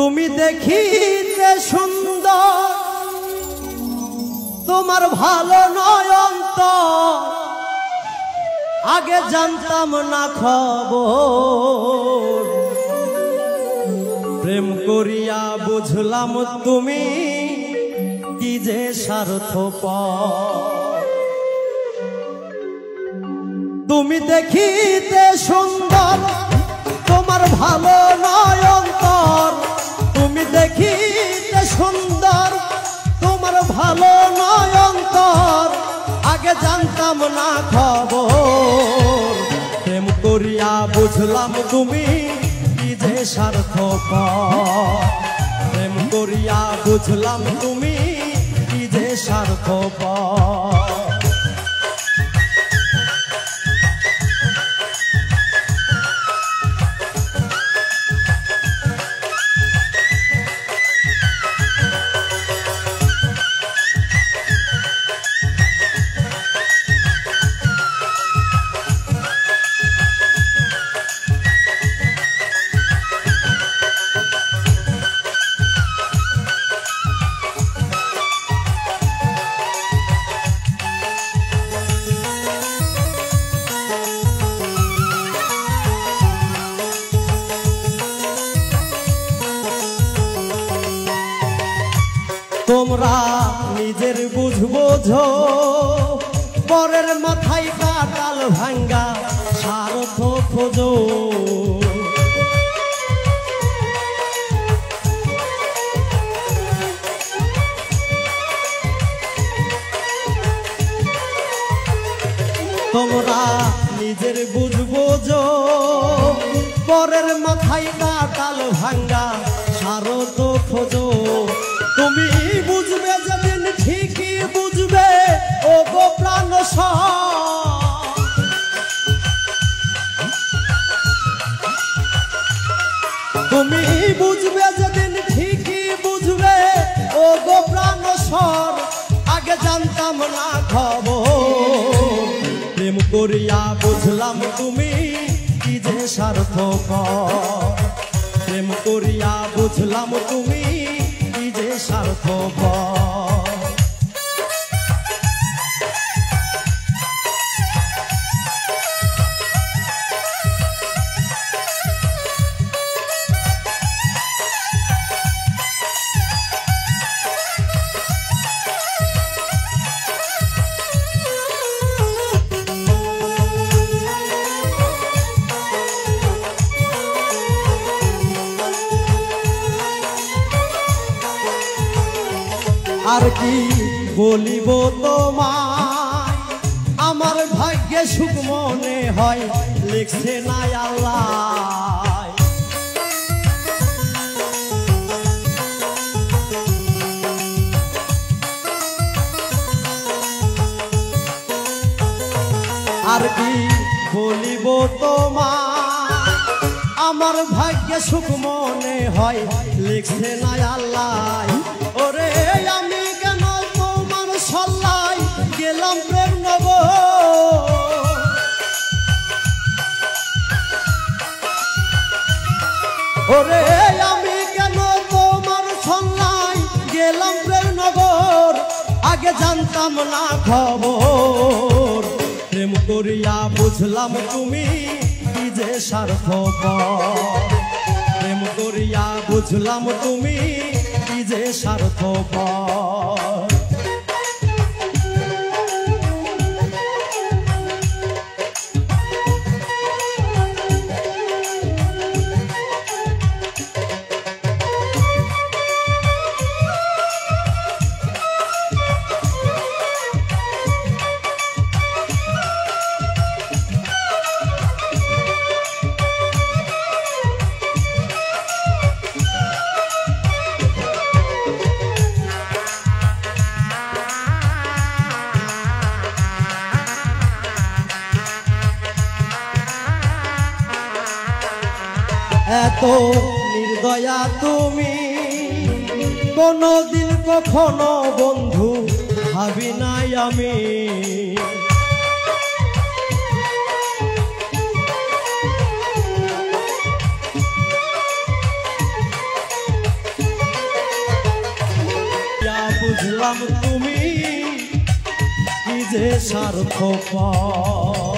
তুমি দেখিতে সুন্দর, তোমার ভালো নয় অন্তর, আগে জানতাম না খবর। প্রেম করিয়া বুঝলাম তুমি কি যে স্বার্থপর। তুমি দেখিতে সুন্দর, তোমার ভালো নয় অন্তর। তুমি দেখিতে সুন্দর, তোমার ভালো নয় অন্তর, আগে জানতাম না খবর। প্রেম করিয়া বুঝলাম তুমি কি যে স্বার্থপর। প্রেম করিয়া বুঝলাম তুমি কি যে স্বার্থপর। তোমরা নিজের বুঝবোঝো, পরের মাথায় কাটাল ভাঙ্গা স্বার্থ খোঁজো। তোমরা নিজের বুঝবোঝো, পরের মাথায় কাটাল ভাঙ্গা স্বার্থ খোঁজো। তুমি বুঝবে যেদিন ঠিকই বুঝবে ও গো প্রাণ। তুমি বুঝবে যেদিন ঠিকই বুঝবে ও গো প্রাণ স্বর, আগে জানতাম না খবর। প্রেম করিয়া বুঝলাম তুমি কি যে স্বার্থপর। প্রেম করিয়া বুঝলাম তুমি কি যে স্বার্থপর। আর কি বলিব তোমায়, আমার ভাগ্যে সুখ মনে হয় লিখছে না আল্লাহ। আর কি বলিব তোমায়, আমার ভাগ্যে সুখ মনে হয় লিখছে না আল্লাহ। ওরে আমি কেন তোমার সল্লাই গেলাম প্রেম নগর। ওরে আমি কেন তোমার সল্লাই গেলাম প্রেম নগর, আগে জানতাম না খবর। প্রেম করিয়া বুঝলাম তুমি কি যে স্বার্থপর। প্রেম করিয়া বুঝলাম তুমি কি যে স্বার্থপর। এত নির্দয়া তুমি কোনদিন কখনো বন্ধু ভাবি নাই আমি। বুঝলাম তুমি কি যে স্বার্থপর।